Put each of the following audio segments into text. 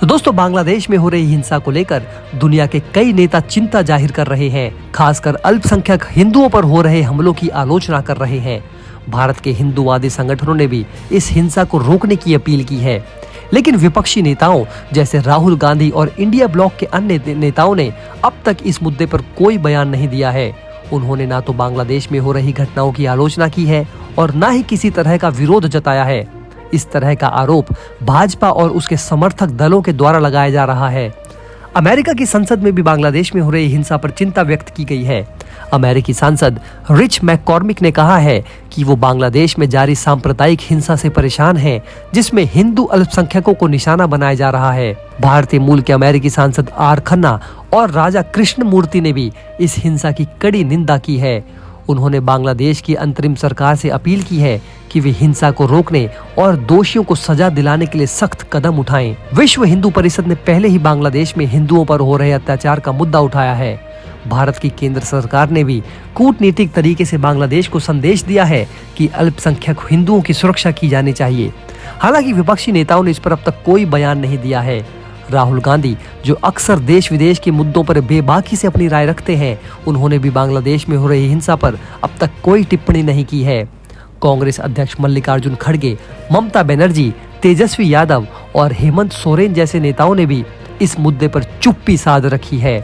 तो दोस्तों, बांग्लादेश में हो रही हिंसा को लेकर दुनिया के कई नेता चिंता जाहिर कर रहे हैं। खासकर अल्पसंख्यक हिंदुओं पर हो रहे हमलों की आलोचना कर रहे हैं। भारत के हिंदूवादी संगठनों ने भी इस हिंसा को रोकने की अपील की है, लेकिन विपक्षी नेताओं जैसे राहुल गांधी और इंडिया ब्लॉक के अन्य नेताओं ने अब तक इस मुद्दे पर कोई बयान नहीं दिया है। उन्होंने ना तो बांग्लादेश में हो रही घटनाओं की आलोचना की है और ना ही किसी तरह का विरोध जताया है। इस तरह का आरोप भाजपा और उसके समर्थक दलों के द्वारा लगाया जा रहा है। अमेरिका की संसद में भी बांग्लादेश में हो रही हिंसा पर चिंता व्यक्त की गई है। अमेरिकी सांसद रिच मैककॉर्मिक ने कहा है कि वो बांग्लादेश में जारी सांप्रदायिक हिंसा से परेशान हैं, जिसमें हिंदू अल्पसंख्यकों को निशाना बनाया जा रहा है। भारतीय मूल के अमेरिकी सांसद आर खन्ना और राजा कृष्ण मूर्ति ने भी इस हिंसा की कड़ी निंदा की है। उन्होंने बांग्लादेश की अंतरिम सरकार से अपील की है कि वे हिंसा को रोकने और दोषियों को सजा दिलाने के लिए सख्त कदम उठाएं। विश्व हिंदू परिषद ने पहले ही बांग्लादेश में हिंदुओं पर हो रहे अत्याचार का मुद्दा उठाया है। भारत की केंद्र सरकार ने भी कूटनीतिक तरीके से बांग्लादेश को संदेश दिया है कि अल्पसंख्यक हिंदुओं की सुरक्षा की जानी चाहिए। हालांकि विपक्षी नेताओं ने इस पर अब तक कोई बयान नहीं दिया है। राहुल गांधी, जो अक्सर देश विदेश के मुद्दों पर बेबाकी से अपनी राय रखते हैं, उन्होंने भी बांग्लादेश में हो रही हिंसा पर अब तक कोई टिप्पणी नहीं की है। कांग्रेस अध्यक्ष मल्लिकार्जुन खड़गे, ममता बनर्जी, तेजस्वी यादव और हेमंत सोरेन जैसे नेताओं ने भी इस मुद्दे पर चुप्पी साध रखी है।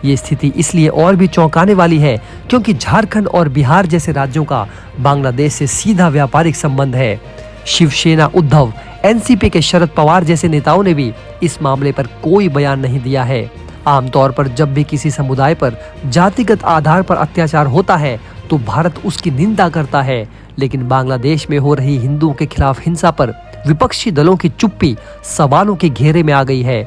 ये स्थिति इसलिए और भी चौंकाने वाली है क्योंकि झारखंड और बिहार जैसे राज्यों का बांग्लादेश से सीधा व्यापारिक संबंध है। शिवसेना उद्धव, एनसीपी के शरद पवार जैसे नेताओं ने भी इस मामले पर कोई बयान नहीं दिया है। आमतौर पर जब भी किसी समुदाय पर जातिगत आधार पर अत्याचार होता है तो भारत उसकी निंदा करता है, लेकिन बांग्लादेश में हो रही हिंदुओं के खिलाफ हिंसा पर विपक्षी दलों की चुप्पी सवालों के घेरे में आ गई है।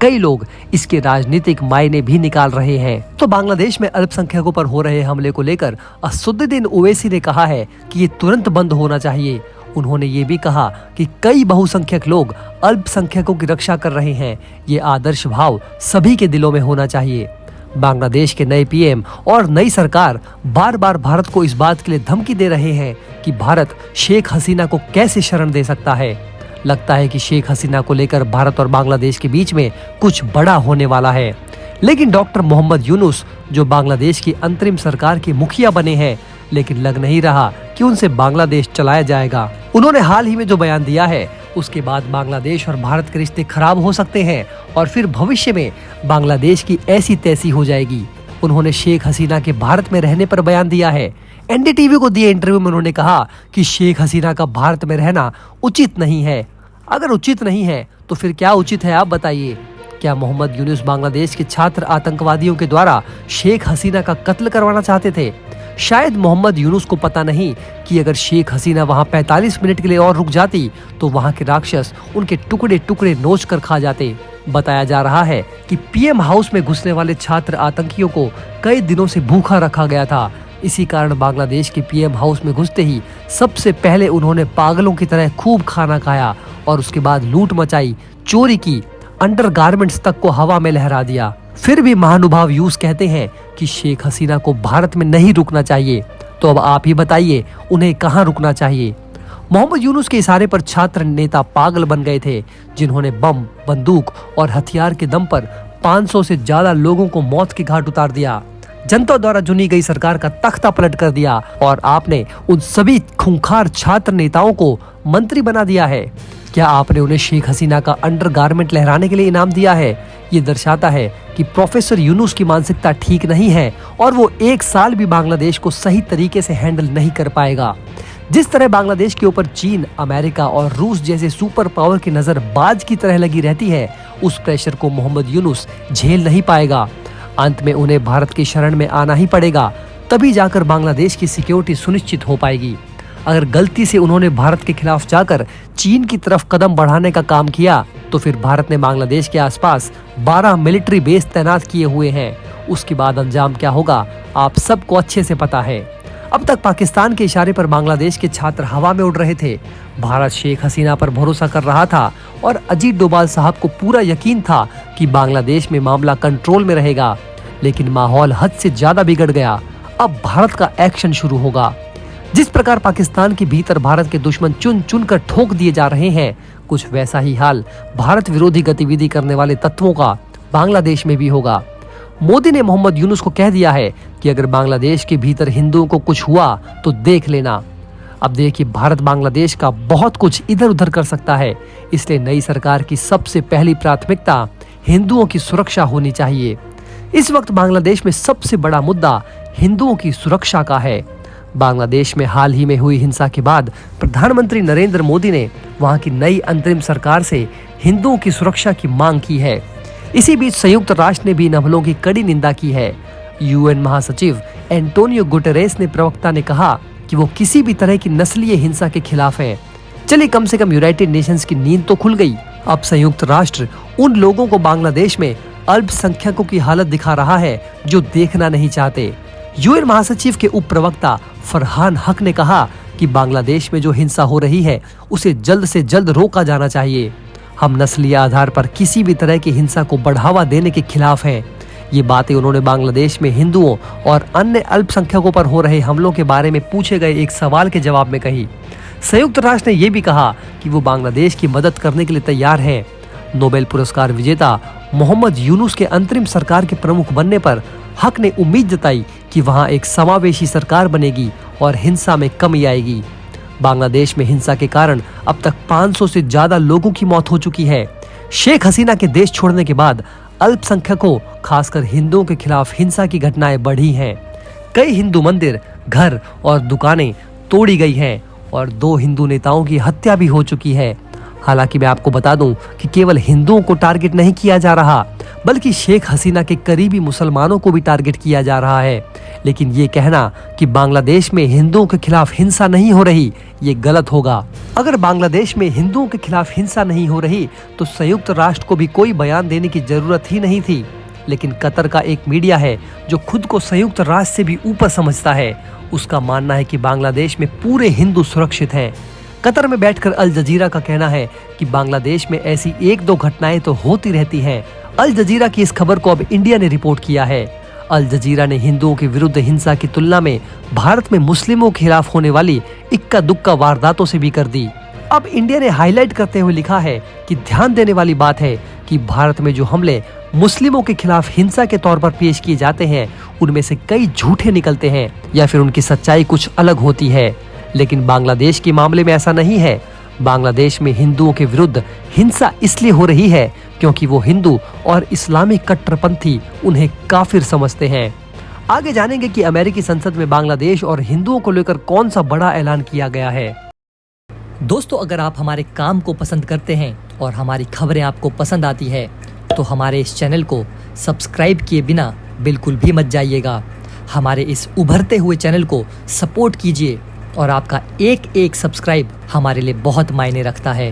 कई लोग इसके राजनीतिक मायने भी निकाल रहे हैं। तो बांग्लादेश में अल्पसंख्यकों पर हो रहे हमले को लेकर असदुद्दीन ओवैसी ने कहा है कि ये तुरंत बंद होना चाहिए। उन्होंने ये भी कहा कि कई बहुसंख्यक लोग अल्पसंख्यकों की रक्षा कर रहे हैं। ये आदर्श भाव सभी के दिलों में होना चाहिए। बांग्लादेश के नए पीएम और नई सरकार बार बार भारत को इस बात के लिए धमकी दे रहे हैं कि भारत शेख हसीना को कैसे शरण दे सकता है। लगता है कि शेख हसीना को लेकर भारत और बांग्लादेश के बीच में कुछ बड़ा होने वाला है। लेकिन डॉक्टर मोहम्मद यूनुस, जो बांग्लादेश की अंतरिम सरकार के मुखिया बने हैं, लेकिन लग नहीं रहा कि उनसे बांग्लादेश चलाया जाएगा। उन्होंने हाल ही में जो बयान दिया है, उसके बाद बांग्लादेश और भारत के रिश्ते खराब हो सकते हैं और फिर भविष्य में बांग्लादेश की ऐसी तैसी हो जाएगी। उन्होंने शेख हसीना के भारत में रहने पर बयान दिया है। एनडीटीवी को दिए इंटरव्यू में उन्होंने कहा कि शेख हसीना का भारत में रहना उचित नहीं है। अगर उचित नहीं है तो फिर क्या उचित है, आप बताइए। क्या मोहम्मद यूनुस बांग्लादेश के छात्र आतंकवादियों के द्वारा शेख हसीना का कत्ल करवाना चाहते थे? शायद मोहम्मद यूनुस को पता नहीं कि अगर शेख हसीना वहां 45 मिनट के लिए और रुक जाती तो वहां के राक्षस उनके टुकड़े टुकड़े नोच कर खा जाते। बताया जा रहा है कि पीएम हाउस में घुसने वाले छात्र आतंकियों को कई दिनों से भूखा रखा गया था। इसी कारण बांग्लादेश के पीएम हाउस में घुसते ही सबसे पहले उन्होंने पागलों की तरह खूब खाना खाया और उसके बाद लूट मचाई, चोरी की, अंडरगारमेंट्स तक को हवा में लहरा दिया। फिर भी महानुभाव यूस कहते हैं कि शेख हसीना को भारत में नहीं रुकना चाहिए। तो अब आप ही बताइए, उन्हें कहाँ रुकना चाहिए? मोहम्मद यूनुस के इशारे पर छात्र नेता पागल बन गए थे, जिन्होंने बम, बंदूक और हथियार के दम पर 500 से ज्यादा लोगों को मौत के घाट उतार दिया। जनता द्वारा चुनी गई सरकार का तख्ता पलट कर दिया और आपने उन सभी खूंखार छात्र नेताओं को मंत्री बना दिया है। क्या आपने उन्हें शेख हसीना का अंडरगारमेंट लहराने के लिए इनाम दिया है? ये दर्शाता है कि प्रोफेसर यूनुस की मानसिकता ठीक नहीं है और वो 1 साल भी बांग्लादेश को सही तरीके से हैंडल नहीं कर पाएगा। जिस तरह बांग्लादेश के ऊपर चीन, अमेरिका और रूस जैसे सुपर पावर की नजर बाज की तरह लगी रहती है, उस प्रेशर को मोहम्मद यूनुस झेल नहीं पाएगा। अंत में उन्हें भारत की शरण में आना ही पड़ेगा, तभी जाकर बांग्लादेश की सिक्योरिटी सुनिश्चित हो पाएगी। अगर गलती से उन्होंने भारत के खिलाफ जाकर चीन की तरफ कदम बढ़ाने का काम किया तो फिर भारत ने बांग्लादेश के आसपास 12 मिलिट्री बेस तैनात किए हुए हैं। उसके बाद अंजाम क्या होगा आप सबको अच्छे से पता है। अब तक पाकिस्तान के इशारे पर बांग्लादेश के छात्र हवा में उड़ रहे थे। भारत शेख हसीना पर भरोसा कर रहा था और अजीत डोभाल साहब को पूरा यकीन था कि बांग्लादेश में मामला कंट्रोल में रहेगा, लेकिन माहौल हद से ज्यादा बिगड़ गया। अब भारत का एक्शन शुरू होगा। जिस प्रकार पाकिस्तान के भीतर भारत के दुश्मन चुन चुन कर ठोक दिए जा रहे हैं, कुछ वैसा ही हाल भारत विरोधी गतिविधि करने वाले तत्वों का बांग्लादेश में भी होगा। मोदी ने मोहम्मद यूनुस को कह दिया है कि अगर बांग्लादेश के भीतर हिंदुओं को कुछ हुआ तो देख लेना। अब देखिए, भारत बांग्लादेश का बहुत कुछ इधर उधर कर सकता है, इसलिए नई सरकार की सबसे पहली प्राथमिकता हिंदुओं की सुरक्षा होनी चाहिए। इस वक्त बांग्लादेश में सबसे बड़ा मुद्दा हिंदुओं की सुरक्षा का है। बांग्लादेश में हाल ही में हुई हिंसा के बाद प्रधानमंत्री नरेंद्र मोदी ने वहां की नई अंतरिम सरकार से हिंदुओं की सुरक्षा की मांग की है। इसी बीच संयुक्त राष्ट्र ने भी इन हमलों की कड़ी निंदा की है। यूएन महासचिव एंटोनियो गुटेरेस ने प्रवक्ता ने कहा कि वो किसी भी तरह की नस्लीय हिंसा के खिलाफ है। चलिए, कम से कम यूनाइटेड नेशंस की नींद तो खुल गई। अब संयुक्त राष्ट्र उन लोगों को बांग्लादेश में अल्पसंख्यकों की हालत दिखा रहा है जो देखना नहीं चाहते। यूएन महासचिव के उप प्रवक्ता फरहान हक ने कहा कि बांग्लादेश में जो हिंसा हो रही है उसे जल्द से जल्द रोका जाना चाहिए। हम नस्लीय आधार पर किसी भी तरह की हिंसा को बढ़ावा देने के खिलाफ हैं। ये बातें उन्होंने बांग्लादेश में हिंदुओं और अन्य अल्पसंख्यकों पर हो रहे हमलों के बारे में पूछे गए एक सवाल के जवाब में कही। संयुक्त राष्ट्र ने यह भी कहा कि वो बांग्लादेश की मदद करने के लिए तैयार है। नोबेल पुरस्कार विजेता मोहम्मद यूनुस के अंतरिम सरकार के प्रमुख बनने पर हक ने उम्मीद जताई कि वहां एक समावेशी सरकार बनेगी और हिंसा में कमी आएगी। बांग्लादेश में हिंसा के कारण अब तक 500 से ज्यादा लोगों की मौत हो चुकी है। शेख हसीना के देश छोड़ने के बाद अल्पसंख्यकों, खासकर हिंदुओं के खिलाफ हिंसा की घटनाएं बढ़ी हैं। कई हिंदू मंदिर, घर और दुकानें तोड़ी गई हैं और 2 हिंदू नेताओं की हत्या भी हो चुकी है। हालांकि मैं आपको बता दूं कि केवल हिंदुओं को टारगेट नहीं किया जा रहा, बल्कि शेख हसीना के करीबी मुसलमानों को भी टारगेट किया जा रहा है। लेकिन ये कहना कि बांग्लादेश में हिंदुओं के खिलाफ हिंसा नहीं हो रही, ये गलत होगा। अगर बांग्लादेश में हिंदुओं के खिलाफ हिंसा नहीं हो रही तो संयुक्त राष्ट्र को भी कोई बयान देने की जरूरत ही नहीं थी। लेकिन कतर का एक मीडिया है जो खुद को संयुक्त राष्ट्र से भी ऊपर समझता है। उसका मानना है कि बांग्लादेश में पूरे हिंदू सुरक्षित हैं। कतर में बैठकर अल जजीरा का कहना है कि बांग्लादेश में ऐसी 1-2 घटनाएं तो होती रहती हैं। अल जजीरा की इस खबर को अब इंडिया ने रिपोर्ट किया है। अल जजीरा ने हिंदुओं के विरुद्ध हिंसा की तुलना में भारत में मुस्लिमों के खिलाफ होने वाली इक्का दुक्का वारदातों से भी कर दी। अब इंडिया ने हाईलाइट करते हुए लिखा है कि ध्यान देने वाली बात है कि भारत में जो हमले मुस्लिमों के खिलाफ हिंसा के तौर पर पेश किए जाते हैं उनमें से कई झूठे निकलते हैं या फिर उनकी सच्चाई कुछ अलग होती है। लेकिन बांग्लादेश के मामले में ऐसा नहीं है। बांग्लादेश में हिंदुओं के विरुद्ध हिंसा इसलिए हो रही है क्योंकि वो हिंदू और इस्लामी कट्टरपंथी उन्हें काफिर समझते हैं। आगे जानेंगे कि अमेरिकी संसद में बांग्लादेश और हिंदुओं को लेकर कौन सा बड़ा ऐलान किया गया है। दोस्तों, अगर आप हमारे काम को पसंद करते हैं और हमारी खबरें आपको पसंद आती है तो हमारे इस चैनल को सब्सक्राइब किए बिना बिल्कुल भी मत जाइएगा। हमारे इस उभरते हुए चैनल को सपोर्ट कीजिए और आपका एक सब्सक्राइब हमारे लिए बहुत मायने रखता है।